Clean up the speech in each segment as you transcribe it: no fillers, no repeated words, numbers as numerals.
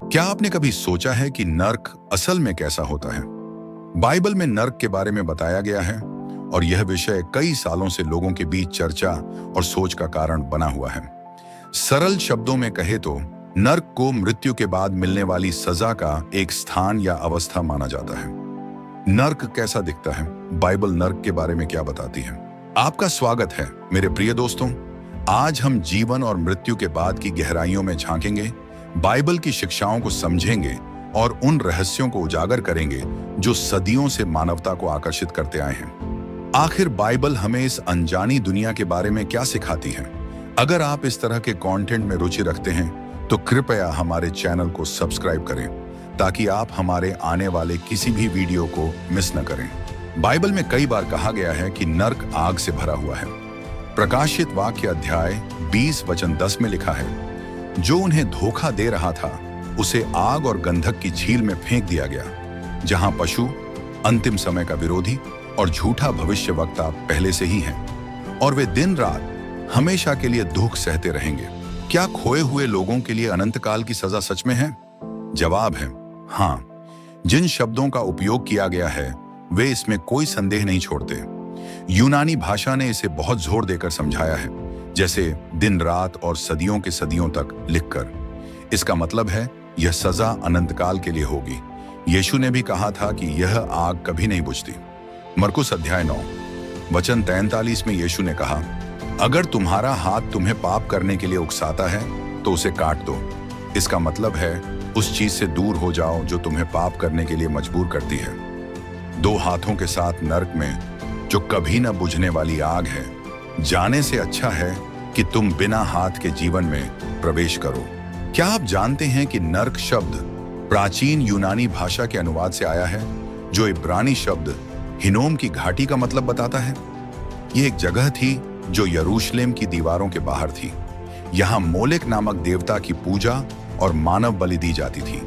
क्या आपने कभी सोचा है कि नर्क असल में कैसा होता है? बाइबल में नर्क के बारे में बताया गया है और यह विषय कई सालों से लोगों के बीच चर्चा और सोच का कारण बना हुआ है। सरल शब्दों में कहे तो नर्क को मृत्यु के बाद मिलने वाली सजा का एक स्थान या अवस्था माना जाता है। नर्क कैसा दिखता है? बाइबल नर्क के बारे में क्या बताती है? आपका स्वागत है मेरे प्रिय दोस्तों। आज हम जीवन और मृत्यु के बाद की गहराइयों में झांकेंगे, बाइबल की शिक्षाओं को समझेंगे और उन रहस्यों को उजागर करेंगे जो सदियों से मानवता को आकर्षित करते आए हैं। आखिर बाइबल हमें इस अनजानी दुनिया के बारे में क्या सिखाती है? अगर आप इस तरह के कंटेंट में रुचि रखते हैं तो कृपया हमारे चैनल को सब्सक्राइब करें ताकि आप हमारे आने वाले किसी भी वीडियो को मिस न करें। बाइबल में कई बार कहा गया है कि नर्क आग से भरा हुआ है। प्रकाशित वाक्य अध्याय 20 वचन 10 में लिखा है, जो उन्हें धोखा दे रहा था उसे आग और गंधक की झील में फेंक दिया गया, जहां पशु, अंतिम समय का विरोधी और झूठा भविष्यवक्ता पहले से ही हैं, और वे दिन रात हमेशा के लिए दुख सहते रहेंगे। क्या खोए हुए लोगों के लिए अनंत काल की सजा सच में है? जवाब है हाँ। जिन शब्दों का उपयोग किया गया है वे इसमें कोई संदेह नहीं छोड़ते। यूनानी भाषा ने इसे बहुत जोर देकर समझाया है, जैसे दिन रात और सदियों के सदियों तक लिखकर। इसका मतलब है यह सजा अनंत काल के लिए होगी। यीशु ने भी कहा था कि यह आग कभी नहीं बुझती। मरकुस अध्याय 9 वचन 43 में यीशु ने कहा, अगर तुम्हारा हाथ तुम्हें पाप करने के लिए उकसाता है तो उसे काट दो। इसका मतलब है उस चीज से दूर हो जाओ जो तुम्हें पाप करने के लिए मजबूर करती है। दो हाथों के साथ नर्क में, जो कभी न बुझने वाली आग है, जाने से अच्छा है कि तुम बिना हाथ के जीवन में प्रवेश करो। क्या आप जानते हैं कि नर्क शब्द प्राचीन यूनानी भाषा के अनुवाद से आया है, जो इब्रानी शब्द हिनोम की घाटी का मतलब बताता है? यह एक जगह थी जो यरूशलेम की दीवारों के बाहर थी। यहाँ मोलेक नामक देवता की पूजा और मानव बलि दी जाती थी,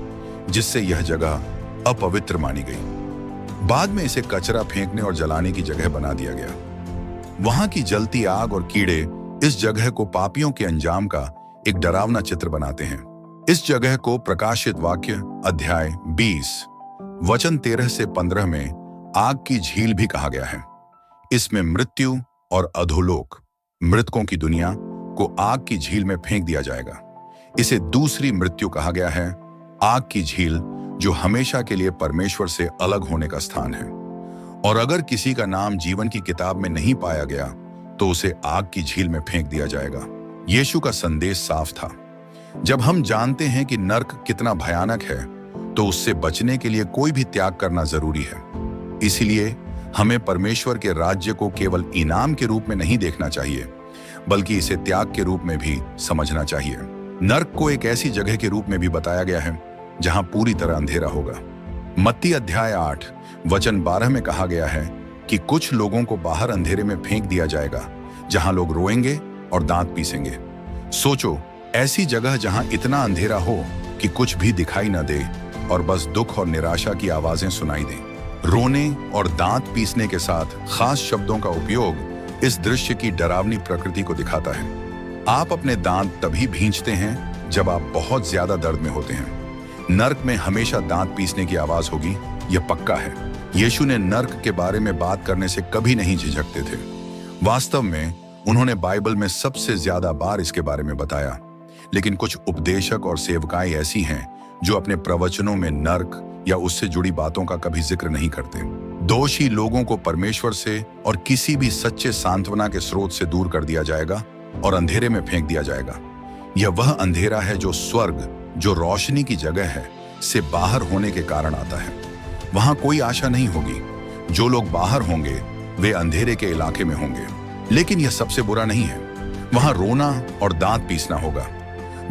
जिससे यह जगह अपवित्र मानी गई। बाद में इसे कचरा फेंकने और जलाने की जगह बना दिया गया। वहां की जलती आग और कीड़े इस जगह को पापियों के अंजाम का एक डरावना चित्र बनाते हैं। इस जगह को प्रकाशित वाक्य अध्याय 20 वचन 13 से 15 में आग की झील भी कहा गया है। इसमें मृत्यु और अधोलोक, मृतकों की दुनिया, को आग की झील में फेंक दिया जाएगा। इसे दूसरी मृत्यु कहा गया है, आग की झील, जो हमेशा के लिए परमेश्वर से अलग होने का स्थान है। और अगर किसी का नाम जीवन की किताब में नहीं पाया गया तो उसे आग की झील में फेंक दिया जाएगा। यीशु का संदेश साफ था। जब हम जानते हैं कि नर्क कितना भयानक है तो उससे बचने के लिए कोई भी त्याग करना जरूरी है। इसीलिए हमें परमेश्वर के राज्य को केवल इनाम के रूप में नहीं देखना चाहिए, बल्कि इसे त्याग के रूप में भी समझना चाहिए। नर्क को एक ऐसी जगह के रूप में भी बताया गया है जहां पूरी तरह अंधेरा होगा। मत्ती अध्याय 8 वचन 12 में कहा गया है कि कुछ लोगों को बाहर अंधेरे में फेंक दिया जाएगा, जहां लोग रोएंगे और दांत पीसेंगे। सोचो, ऐसी जगह जहां इतना अंधेरा हो कि कुछ भी दिखाई न दे और बस दुख और निराशा की आवाजें सुनाई दें। रोने और दांत पीसने के साथ खास शब्दों का उपयोग इस दृश्य की डरावनी प्रकृति को दिखाता है। आप अपने दांत तभी भींचते हैं जब आप बहुत ज्यादा दर्द में होते हैं। नर्क में हमेशा दांत पीसने की आवाज होगी, यह पक्का है। यीशु ने नर्क के बारे में बात करने से कभी नहीं झिझकते थे। वास्तव में उन्होंने बाइबल में सबसे ज्यादा बार इसके बारे में बताया। लेकिन कुछ उपदेशक और सेवकाएं ऐसी हैं जो अपने प्रवचनों में नर्क या उससे जुड़ी बातों का कभी जिक्र नहीं करते। दोषी लोगों को परमेश्वर से और किसी भी सच्चे सांत्वना के स्रोत से दूर कर दिया जाएगा और अंधेरे में फेंक दिया जाएगा। यह वह अंधेरा है जो स्वर्ग, जो रोशनी की जगह है, से बाहर होने के कारण आता है। वहां कोई आशा नहीं होगी। जो लोग बाहर होंगे वे अंधेरे के इलाके में होंगे। लेकिन यह सबसे बुरा नहीं है। वहां रोना और दांत पीसना होगा।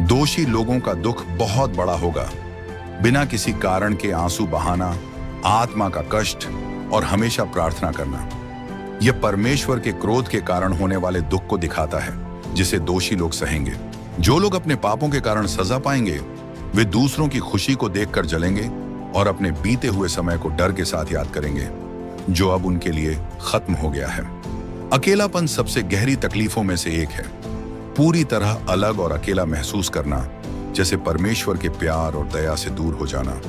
दोषी लोगों का दुख बहुत बड़ा होगा। बिना किसी कारण के आंसू बहाना, आत्मा का कष्ट और हमेशा प्रार्थना करना, यह परमेश्वर के क्रोध के कारण होने वाले दुख को दिखाता है, जिसे दोषी लोग सहेंगे। जो लोग अपने पापों के कारण सजा पाएंगे वे दूसरों की खुशी को देखकर जलेंगे और अपने बीते हुए समय को डर के साथ याद करेंगे, जो अब उनके लिए खत्म हो गया है। अकेलापन सबसे गहरी तकलीफों में से एक है। पूरी तरह अलग और अकेला महसूस करना जैसे परमेश्वर के प्यार और दया से दूर हो जाना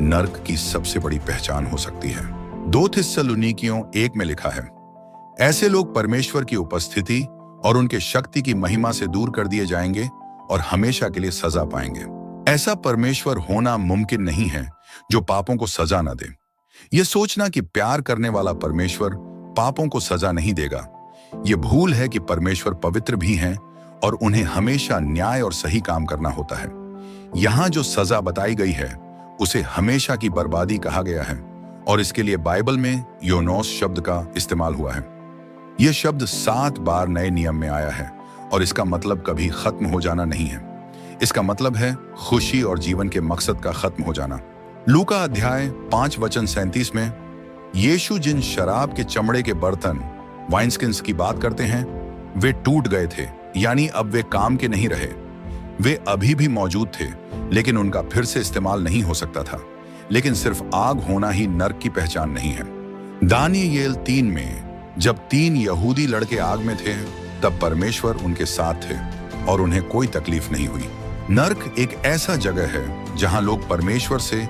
नर्क की सबसे बड़ी पहचान हो सकती है। 2 थिस्सलुनीकियों 1 में लिखा है, ऐसे लोग परमेश्वर की उपस्थिति और उनके शक्ति की महिमा से दूर कर दिए जाएंगे और हमेशा के लिए सजा पाएंगे। ऐसा परमेश्वर होना मुमकिन नहीं है जो पापों को सजा न दे। यह सोचना कि प्यार करने वाला परमेश्वर पापों को सजा नहीं देगा, यह भूल है कि परमेश्वर पवित्र भी हैं और उन्हें हमेशा न्याय और सही काम करना होता है। यहां जो सजा बताई गई है उसे हमेशा की बर्बादी कहा गया है और इसके लिए बाइबल में योनोस शब्द का इस्तेमाल हुआ है। यह शब्द 7 बार नए नियम में आया है और इसका मतलब कभी खत्म हो जाना नहीं है। इसका मतलब है खुशी और जीवन के मकसद का खत्म हो जाना। लूका अध्याय 5 वचन 37 में यीशु जिन शराब के चमड़े के बर्तन वाइनस्किन्स की बात करते हैं वे टूट गए थे, यानी अब वे काम के नहीं रहे। वे अभी भी मौजूद थे लेकिन उनका फिर से इस्तेमाल नहीं हो सकता था। लेकिन सिर्फ आग होना ही नर्क की पहचान नहीं है। दानियेल 3 में जब 3 यहूदी लड़के आग में थे तब परमेश्वर उनके साथ थे और उन्हें कोई तकलीफ नहीं हुई। नर्क एक ऐसा जगह है जहां लोग परमेश्वर से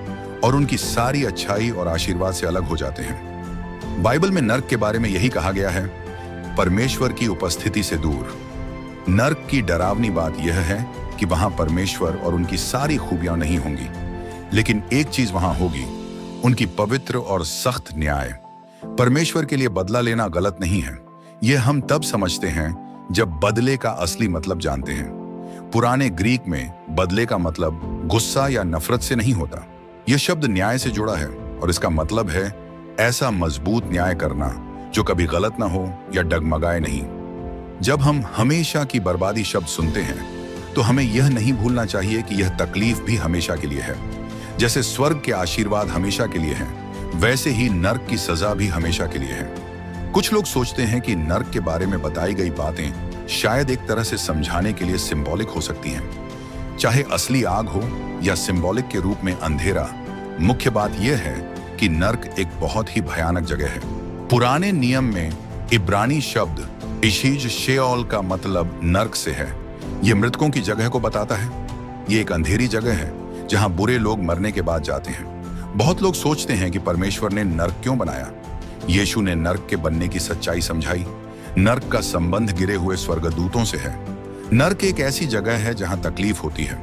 और उनकी सारी अच्छाई और आशीर्वाद से अलग हो जाते हैं। बाइबल में नर्क के बारे में यही कहा गया है, परमेश्वर की उपस्थिति से दूर। नर्क की डरावनी बात यह है कि वहां परमेश्वर और उनकी सारी खूबियां नहीं होंगी, लेकिन एक चीज वहां होगी, उनकी पवित्र और सख्त न्याय। परमेश्वर के लिए बदला लेना गलत नहीं है। यह हम तब समझते हैं जब बदले का असली मतलब जानते हैं। पुराने ग्रीक में बदले का मतलब गुस्सा या नफरत से नहीं होता। यह शब्द न्याय से जुड़ा है और इसका मतलब है ऐसा मजबूत न्याय करना जो कभी गलत ना हो या डगमगाए नहीं। जब हम हमेशा की बर्बादी शब्द सुनते हैं तो हमें यह नहीं भूलना चाहिए कि यह तकलीफ भी हमेशा के लिए है। जैसे स्वर्ग के आशीर्वाद हमेशा के लिए हैं, वैसे ही नर्क की सजा भी हमेशा के लिए है। कुछ लोग सोचते हैं कि नर्क के बारे में बताई गई बातें शायद एक तरह से समझाने के लिए सिंबॉलिक हो सकती हैं। चाहे असली आग हो या सिंबॉलिक के रूप में अंधेरा, मुख्य बात यह है कि नर्क एक बहुत ही भयानक जगह है। पुराने नियम में इब्रानी शब्द इशीज शेओल का मतलब नर्क से है। यह मृतकों की जगह को बताता है। यह एक अंधेरी जगह है जहां बुरे लोग मरने के बाद जाते हैं। बहुत लोग सोचते हैं कि परमेश्वर ने नर्क क्यों बनाया। यीशु ने नर्क के बनने की सच्चाई समझाई। नर्क का संबंध गिरे हुए स्वर्गदूतों से है। नर्क एक ऐसी जगह है जहां तकलीफ होती है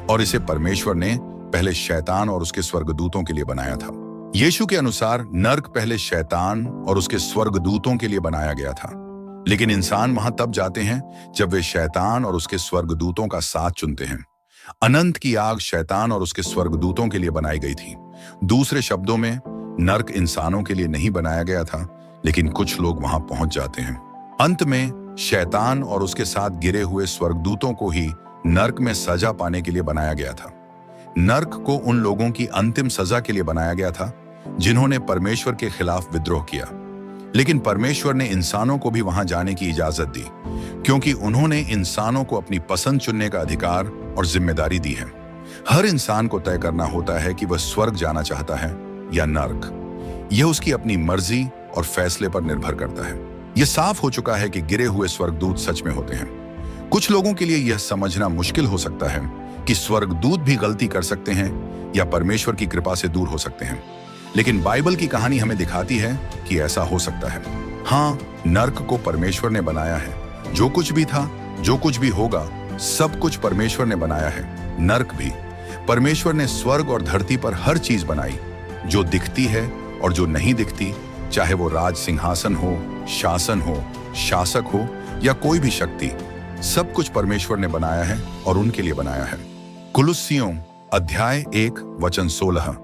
और इसे परमेश्वर ने पहले शैतान और उसके स्वर्गदूतों के लिए बनाया था। यीशु के अनुसार नर्क पहले शैतान और उसके स्वर्गदूतों के लिए बनाया गया था, लेकिन इंसान वहां तब जाते हैं जब वे शैतान और उसके स्वर्गदूतों का साथ चुनते हैं। अनंत की आग शैतान और उसके स्वर्गदूतों के लिए बनाई गई थी। दूसरे शब्दों में नर्क इंसानों के लिए नहीं बनाया गया था, लेकिन कुछ लोग वहां पहुंच जाते हैं। अंत में शैतान और उसके साथ गिरे हुए स्वर्गदूतों को ही नर्क में सजा पाने के लिए बनाया गया था। नर्क को उन लोगों की अंतिम सजा के लिए बनाया गया था जिन्होंने परमेश्वर के खिलाफ विद्रोह किया, लेकिन परमेश्वर ने इंसानों को भी वहां जाने की इजाजत दी क्योंकि उन्होंने इंसानों को अपनी पसंद चुनने का अधिकार और जिम्मेदारी दी है। हर इंसान को तय करना होता है कि वह स्वर्ग जाना चाहता है या नर्क। यह उसकी अपनी मर्जी और फैसले पर निर्भर करता है। यह साफ हो चुका है कि गिरे हुए स्वर्गदूत सच में होते हैं। कुछ लोगों के लिए यह समझना मुश्किल हो सकता है कि स्वर्गदूत भी गलती कर सकते हैं या परमेश्वर की कृपा से दूर हो सकते हैं, लेकिन बाइबल की कहानी हमें दिखाती है कि ऐसा हो सकता है। हाँ, नर्क को परमेश्वर ने बनाया है। जो कुछ भी था, जो कुछ भी होगा, सब कुछ परमेश्वर ने बनाया है। नर्क भी। परमेश्वर ने स्वर्ग और धरती पर हर चीज बनाई जो दिखती है और जो नहीं दिखती, चाहे वो राज सिंहासन हो, शासन हो, शासक हो या कोई भी शक्ति, सब कुछ परमेश्वर ने बनाया है और उनके लिए बनाया है। कुलुस्सियों अध्याय 1 वचन 16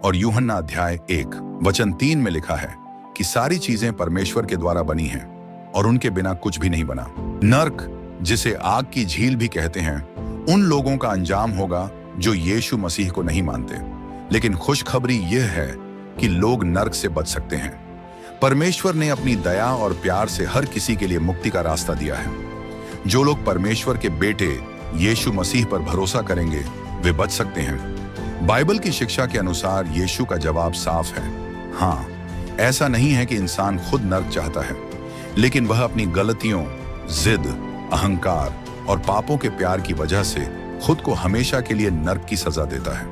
और यूहन्ना अध्याय 1 वचन 3 में लिखा है कि सारी चीजें परमेश्वर के द्वारा बनी हैं और उनके बिना कुछ भी नहीं बना। नर्क, जिसे आग की झील भी कहते हैं, उन लोगों का अंजाम होगा जो यीशु मसीह को नहीं मानते। लेकिन खुशखबरी यह है कि लोग नर्क से बच सकते हैं। परमेश्वर ने अपनी दया और प्यार से हर किसी के लिए मुक्ति का रास्ता दिया है। जो लोग परमेश्वर के बेटे यीशु मसीह पर भरोसा करेंगे वे बच सकते हैं। बाइबल की शिक्षा के अनुसार यीशु का जवाब साफ है, हाँ। ऐसा नहीं है कि इंसान खुद नर्क चाहता है, लेकिन वह अपनी गलतियों, जिद, अहंकार और पापों के प्यार की वजह से खुद को हमेशा के लिए नर्क की सजा देता है।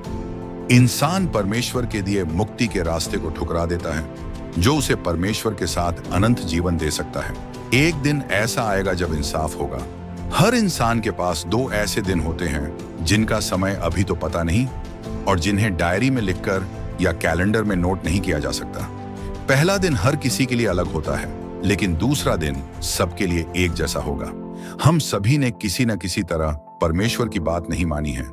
इंसान परमेश्वर के दिए मुक्ति के रास्ते को ठुकरा देता है, जो उसे परमेश्वर के साथ अनंत जीवन दे सकता है। एक दिन ऐसा आएगा जब इंसाफ होगा। हर इंसान के पास दो ऐसे दिन होते हैं जिनका समय अभी तो पता नहीं और जिन्हें डायरी में लिखकर या कैलेंडर में नोट नहीं किया जा सकता। पहला दिन हर किसी के लिए अलग होता है, लेकिन दूसरा दिन सबके लिए एक जैसा होगा। हम सभी ने किसी न किसी तरह परमेश्वर की बात नहीं मानी है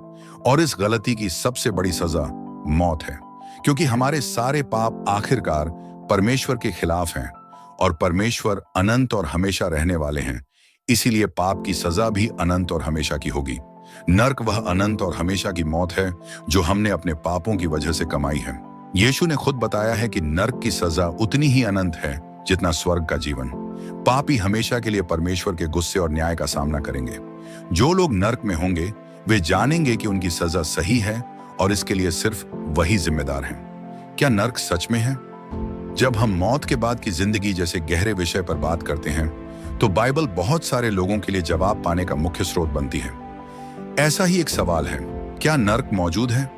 और इस गलती की सबसे बड़ी सजा मौत है, क्योंकि हमारे सारे पाप आखिरकार परमेश्वर के खिलाफ हैं और परमेश्वर अनंत और हमेशा रहने वाले हैं। इसीलिए पाप की सजा भी अनंत और हमेशा की होगी। नर्क वह अनंत और हमेशा की मौत है जो हमने अपने पापों की वजह से कमाई है। यीशु ने खुद बताया है कि नर्क की सजा उतनी ही अनंत है जितना स्वर्ग का जीवन। पापी हमेशा के लिए परमेश्वर के गुस्से और न्याय का सामना करेंगे। जो लोग नर्क में होंगे वे जानेंगे कि उनकी सजा सही है और इसके लिए सिर्फ वही जिम्मेदार हैं। क्या नर्क सच में है? जब हम मौत के बाद की जिंदगी जैसे गहरे विषय पर बात करते हैं तो बाइबल बहुत सारे लोगों के लिए जवाब पाने का मुख्य स्रोत बनती है। ऐसा ही एक सवाल है, क्या नर्क मौजूद है?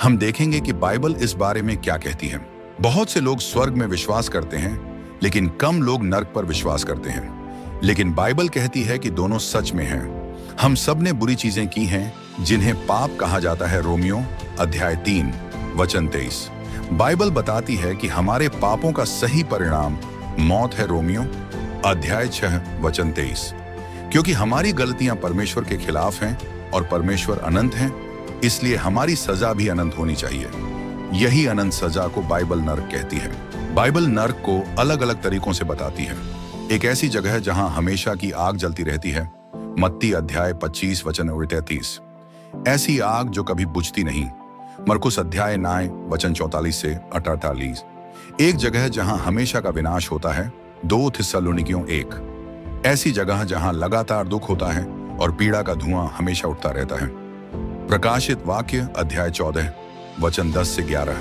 हम देखेंगे कि बाइबल इस बारे में क्या कहती है। बहुत से लोग स्वर्ग में विश्वास करते हैं, लेकिन कम लोग नर्क पर विश्वास करते हैं। लेकिन बाइबल कहती है कि दोनों सच में हैं। हम सब ने बुरी चीजें की हैं जिन्हें पाप कहा जाता है। रोमियो अध्याय 3 वचन 23। बाइबल बताती है कि हमारे पापों का सही परिणाम मौत है। रोमियो अध्याय 6 वचन 23। क्योंकि हमारी गलतियां परमेश्वर के खिलाफ हैं और परमेश्वर अनंत हैं, इसलिए हमारी सजा भी अनंत होनी चाहिए। यही अनंत सजा को बाइबल नर्क कहती है। बाइबल नर्क को अलग अलग तरीकों से बताती है। एक ऐसी जगह है जहां हमेशा की आग जलती रहती है। मत्ती अध्याय 25 वचन 33। ऐसी आग जो कभी बुझती नहीं। मरकुस अध्याय 9 वचन 44 से 48। एक जगह है जहां हमेशा का विनाश होता है। 2 थिस्सलुनीकियों 1। ऐसी जगह जहां लगातार दुख होता है और पीड़ा का धुआं हमेशा उठता रहता है। प्रकाशित वाक्य अध्याय 14 वचन 10 से 11।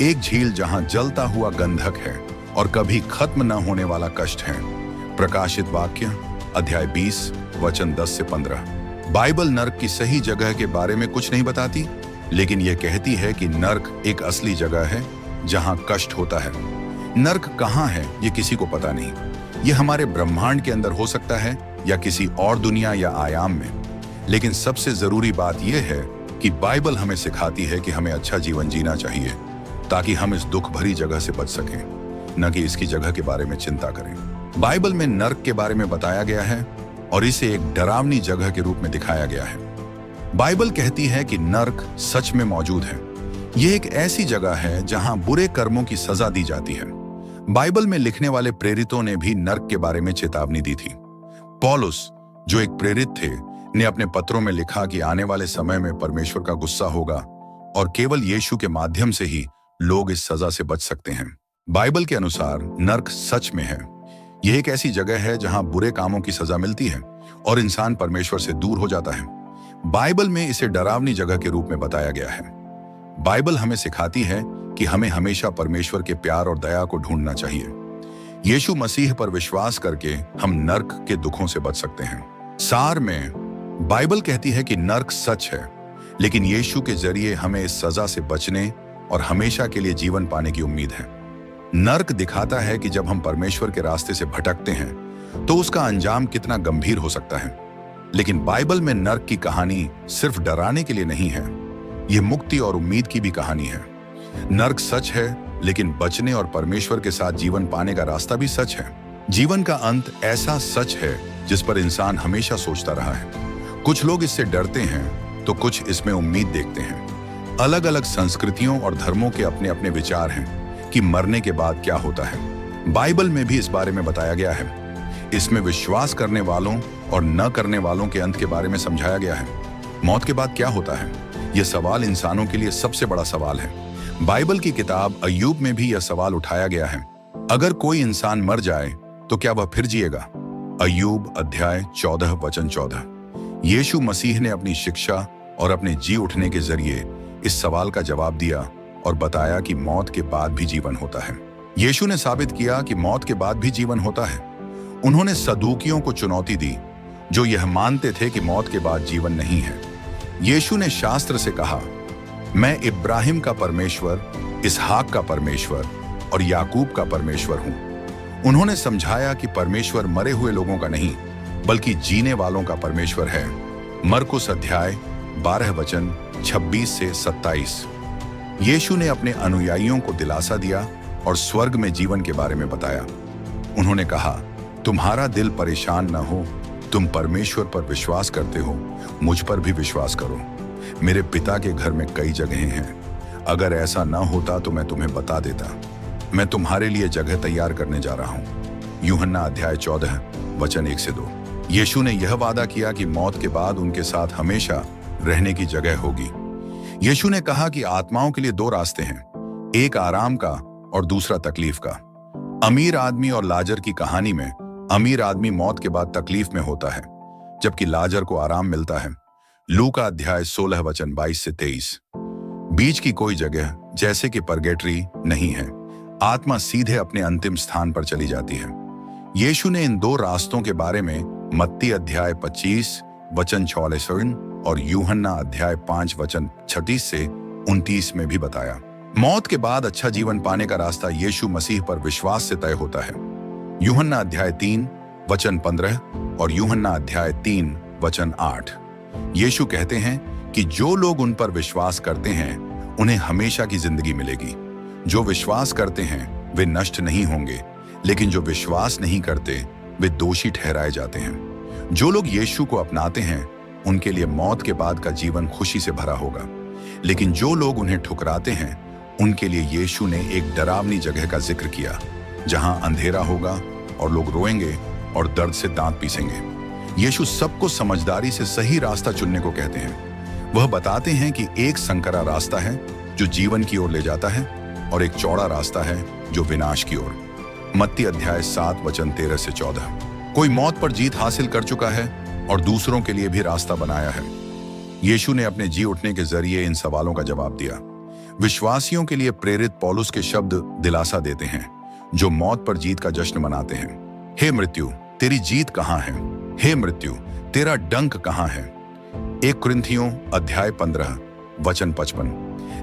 एक झील जहां जलता हुआ गंधक है और कभी खत्म न होने वाला कष्ट है। प्रकाशित वाक्य अध्याय 20 वचन 10 से 15। बाइबल नर्क की सही जगह के बारे में कुछ नहीं बताती, लेकिन यह कहती है कि नर्क एक असली जगह है जहां कष्ट होता है। नर्क कहां है ये किसी को पता नहीं। यह हमारे ब्रह्मांड के अंदर हो सकता है या किसी और दुनिया या आयाम में। लेकिन सबसे जरूरी बात यह है कि बाइबल हमें सिखाती है कि हमें अच्छा जीवन जीना चाहिए ताकि हम इस दुख भरी जगह से बच सकें, न कि इसकी जगह के बारे में चिंता करें। बाइबल में नर्क के बारे में बताया गया है और इसे एक डरावनी जगह के रूप में दिखाया गया है। बाइबल कहती है कि नर्क सच में मौजूद है। यह एक ऐसी जगह है जहां बुरे कर्मों की सजा दी जाती है। बाइबल में लिखने वाले प्रेरितों ने भी नर्क के बारे में चेतावनी दी थी। पौलुस, जो एक प्रेरित थे, ने अपने पत्रों में लिखा कि आने वाले समय में परमेश्वर का गुस्सा होगा और केवल यीशु के माध्यम से ही लोग इस सजा से बच सकते हैं। बाइबल के अनुसार नर्क सच में है। यह एक ऐसी जगह है जहां बुरे कामों की सजा मिलती है और इंसान परमेश्वर से दूर हो जाता है। बाइबल में इसे डरावनी जगह के रूप में बताया गया है। बाइबल हमें सिखाती है कि हमें हमेशा परमेश्वर के प्यार और दया को ढूंढना चाहिए। यीशु मसीह पर विश्वास करके हम नर्क के दुखों से बच सकते हैं। सार में बाइबल कहती है कि नर्क सच है, लेकिन यीशु के जरिए हमें इस सजा से बचने और हमेशा के लिए जीवन पाने की उम्मीद है। नर्क दिखाता है कि जब हम परमेश्वर के रास्ते से भटकते हैं तो उसका अंजाम कितना गंभीर हो सकता है। लेकिन बाइबल में नर्क की कहानी सिर्फ डराने के लिए नहीं है, यह मुक्ति और उम्मीद की भी कहानी है। नर्क सच है, लेकिन बचने और परमेश्वर के साथ जीवन पाने का रास्ता भी सच है। जीवन का अंत ऐसा सच है जिस पर इंसान हमेशा सोचता रहा है। कुछ लोग इससे डरते हैं तो कुछ इसमें उम्मीद देखते हैं। अलग अलग संस्कृतियों और धर्मों के अपने अपने विचार हैं कि मरने के बाद क्या होता है। बाइबल में भी इस बारे में बताया गया है। इसमें विश्वास करने वालों और न करने वालों के अंत के बारे में समझाया गया है। मौत के बाद क्या होता है? यह सवाल इंसानों के लिए सबसे बड़ा सवाल है। बाइबल की किताब अय्यूब में भी यह सवाल उठाया गया है। अगर कोई इंसान मर जाए तो क्या वह फिर जिएगा? अय्यूब अध्याय 14 वचन 14। यीशु मसीह ने अपनी शिक्षा और अपने जी उठने के जरिए इस सवाल का जवाब दिया और बताया कि मौत के बाद भी जीवन होता है। यीशु ने साबित किया कि मौत के बाद भी जीवन होता है। उन्होंने सदूकियों को चुनौती दी, जो यह मानते थे कि मौत के बाद जीवन नहीं है। यीशु ने शास्त्र से कहा, मैं इब्राहिम का परमेश्वर, इसहाक का परमेश्वर और याकूब का परमेश्वर हूं। उन्होंने समझाया कि परमेश्वर मरे हुए लोगों का नहीं बल्कि जीने वालों का परमेश्वर है। मरकुस अध्याय 12 वचन 26 से 27। यीशु ने अपने अनुयायियों को दिलासा दिया और स्वर्ग में जीवन के बारे में बताया। उन्होंने कहा, तुम्हारा दिल परेशान न हो, तुम परमेश्वर पर विश्वास करते हो, मुझ पर भी विश्वास करो। मेरे पिता के घर में कई जगहें हैं। अगर ऐसा न होता तो मैं तुम्हें बता देता। मैं तुम्हारे लिए जगह तैयार करने जा रहा हूं। यूहन्ना अध्याय 14 वचन 1 से 2। यीशु ने यह वादा किया कि मौत के बाद उनके साथ हमेशा रहने की जगह होगी। यीशु ने कहा कि आत्माओं के लिए दो रास्ते हैं, एक आराम का और दूसरा तकलीफ का। अमीर आदमी और लाजर की कहानी में अमीर आदमी मौत के बाद तकलीफ में होता है, जबकि लाजर को आराम मिलता है। लूका अध्याय 16 वचन 22 से 23। बीच की कोई जगह जैसे कि परगेटरी नहीं है। आत्मा सीधे अपने अंतिम स्थान पर चली जाती है। यीशु ने इन दो रास्तों के बारे में मत्ती अध्याय 25 वचन 44 और यूहन्ना अध्याय 5 वचन 36 से 29 में भी बताया। मौत के बाद अच्छा जीवन पाने का रास्ता यीशु मसीह पर विश्वास से तय होता है। यूहन्ना अध्याय 3 वचन 15 और यूहन्ना अध्याय 3 वचन 8। यीशु कहते हैं कि जो लोग उन पर विश्वास करते हैं उन्हें हमेशा की जिंदगी मिलेगी। जो विश्वास करते हैं वे नष्ट नहीं होंगे, लेकिन जो विश्वास नहीं करते वे दोषी ठहराए जाते हैं। जो लोग यीशु को अपनाते हैं उनके लिए मौत के बाद का जीवन खुशी से भरा होगा, लेकिन जो लोग उन्हें ठुकराते हैं उनके लिए यीशु ने एक डरावनी जगह का जिक्र किया, जहां अंधेरा होगा और लोग रोएंगे और दर्द से दांत पीसेंगे। यीशु सबको समझदारी से सही रास्ता चुनने को कहते हैं। वह बताते हैं कि एक संकरा रास्ता है जो जीवन की ओर ले जाता है और एक चौड़ा रास्ता है जो विनाश की ओर। मत्ती अध्याय 7 वचन 13 से 14। कोई मौत पर जीत हासिल कर चुका है और दूसरों के लिए भी रास्ता बनाया है। यीशु ने अपने जी उठने के जरिए इन सवालों का जवाब दिया। विश्वासियों के लिए प्रेरित पौलुस के शब्द दिलासा देते हैं, जो मौत पर जीत का जश्न मनाते हैं। हे मृत्यु, तेरी जीत कहां है? हे मृत्यु, तेरा डंक कहां है? 1 कुरिन्थियों अध्याय 15 वचन 55।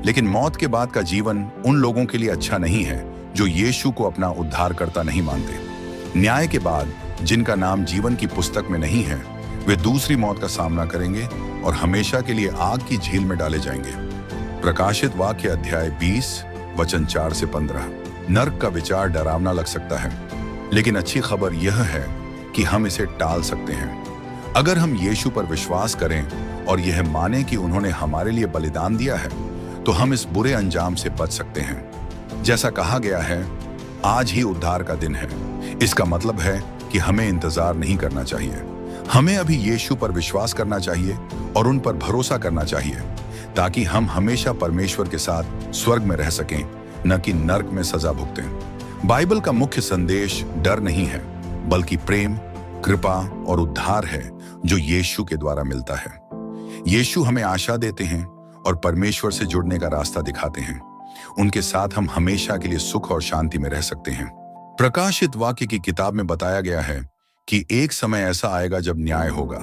लेकिन मौत के बाद का जीवन उन लोगों के लिए अच्छा नहीं है जो यीशु को अपना उद्धारकर्ता नहीं मानते। न्याय के बाद जिनका नाम जीवन की पुस्तक में नहीं है, वे दूसरी मौत का सामना करेंगे और हमेशा के लिए आग की झील में डाले जाएंगे। प्रकाशित वाक्य अध्याय 20 वचन 4 से 15। नर्क का विचार डरावना लग सकता है, लेकिन अच्छी खबर यह है कि हम इसे टाल सकते हैं। अगर हम यीशु पर विश्वास करें और यह माने कि उन्होंने हमारे लिए बलिदान दिया है, तो हम इस बुरे अंजाम से बच सकते हैं। जैसा कहा गया है, आज ही उद्धार का दिन है। इसका मतलब है कि हमें इंतजार नहीं करना चाहिए। हमें अभी यीशु पर विश्वास करना चाहिए और उन पर भरोसा करना चाहिए, ताकि हम हमेशा परमेश्वर के साथ स्वर्ग में रह सकें, न कि नर्क में सजा भुगतें। बाइबल का मुख्य संदेश डर नहीं है, बल्कि प्रेम, कृपा और उद्धार है जो यीशु के द्वारा मिलता है। यीशु हमें आशा देते हैं और परमेश्वर से जुड़ने का रास्ता दिखाते हैं। उनके साथ हम हमेशा के लिए सुख और शांति में रह सकते हैं। प्रकाशित वाक्य की किताब में बताया गया है कि एक समय ऐसा आएगा जब न्याय होगा।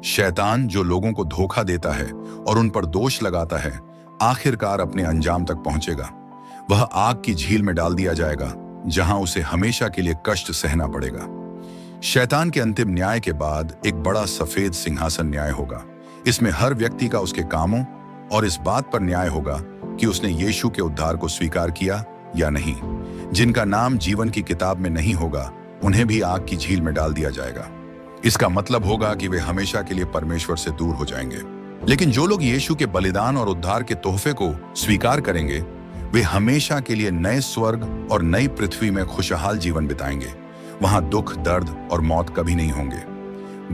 शैतान जो लोगों को धोखा देता है और उन पर दोष लगाता है, आखिरकार अपने अंजाम तक पहुंचेगा। वह आग की झील में डाल दिया जाएगा, जहां उसे हमेशा के लिए कष्ट सहना पड़ेगा। शैतान के अंतिम न्याय के बाद एक बड़ा सफेद सिंहासन न्याय होगा। इसमें हर व्यक्ति का उसके कामों और इस बात पर न्याय होगा कि उसने यीशु के उद्धार को स्वीकार किया या नहीं। जिनका नाम जीवन की किताब में नहीं होगा, उन्हें भी आग की झील में डाल दिया जाएगा। इसका मतलब होगा कि वे हमेशा के लिए परमेश्वर से दूर हो जाएंगे। लेकिन जो लोग यीशु के बलिदान और उद्धार के तोहफे को स्वीकार करेंगे, वे हमेशा के लिए नए स्वर्ग और नई पृथ्वी में खुशहाल जीवन बिताएंगे। वहां दुख, दर्द और मौत कभी नहीं होंगे।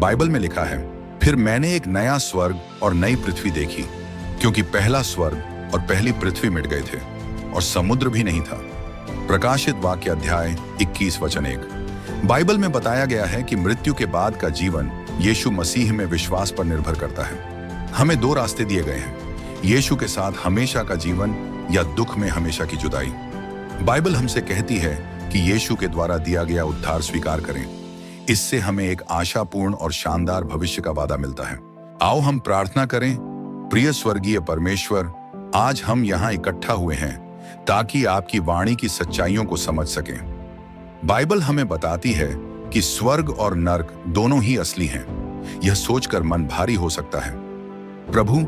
बाइबल में लिखा है, फिर मैंने एक नया स्वर्ग और नई पृथ्वी देखी, क्योंकि पहला स्वर्ग और पहली पृथ्वी मिट गए थे और समुद्र भी नहीं था। प्रकाशित वाक्य अध्याय 21 वचन 1। बाइबल में बताया गया है कि मृत्यु के बाद का जीवन यीशु मसीह में विश्वास पर निर्भर करता है। हमें दो रास्ते दिए गए हैं, यीशु के साथ हमेशा का जीवन या दुख में हमेशा की जुदाई। बाइबल हमसे कहती है कि यीशु के द्वारा दिया गया उद्धार स्वीकार करें। इससे हमें एक आशापूर्ण और शानदार भविष्य का वादा मिलता है। आओ हम प्रार्थना करें प्रिय स्वर्गीय परमेश्वर, आज हम यहाँ इकट्ठा हुए हैं ताकि आपकी वाणी की सच्चाइयों को समझ सकें। बाइबल हमें बताती है कि स्वर्ग और नर्क दोनों ही असली हैं। यह सोचकर मन भारी हो सकता है। प्रभु,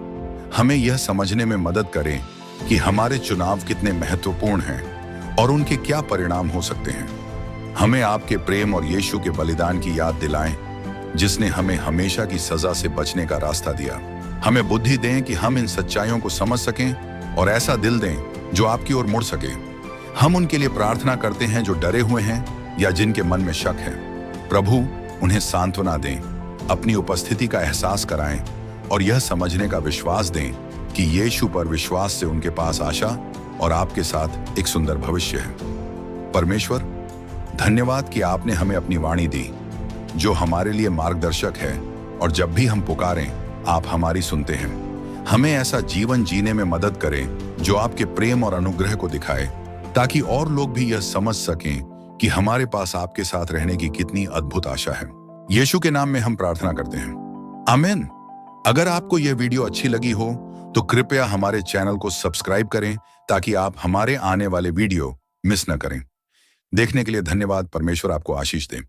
हमें यह समझने में मदद करें कि हमारे चुनाव कितने महत्वपूर्ण हैं और उनके क्या परिणाम हो सकते हैं। हमें आपके प्रेम और यीशु के बलिदान की याद दिलाएं, जिसने हमें हमेशा की सजा से बचने का रास्ता दिया। हमें बुद्धि दें कि हम इन सच्चाइयों को समझ सकें और ऐसा दिल दें जो आपकी ओर मुड़ सके। हम उनके लिए प्रार्थना करते हैं जो डरे हुए हैं या जिनके मन में शक है। प्रभु, उन्हें सांत्वना दें, अपनी उपस्थिति का एहसास कराएं और यह समझने का विश्वास दें कि यीशु पर विश्वास से उनके पास आशा और आपके साथ एक सुंदर भविष्य है। परमेश्वर, धन्यवाद कि आपने हमें अपनी वाणी दी, जो हमारे लिए मार्गदर्शक है, और जब भी हम पुकारें आप हमारी सुनते हैं। हमें ऐसा जीवन जीने में मदद करें जो आपके प्रेम और अनुग्रह को दिखाए, ताकि और लोग भी यह समझ सकें कि हमारे पास आपके साथ रहने की कितनी अद्भुत आशा है। यीशु के नाम में हम प्रार्थना करते हैं, आमीन। अगर आपको यह वीडियो अच्छी लगी हो तो कृपया हमारे चैनल को सब्सक्राइब करें ताकि आप हमारे आने वाले वीडियो मिस न करें। देखने के लिए धन्यवाद। परमेश्वर आपको आशीष दे।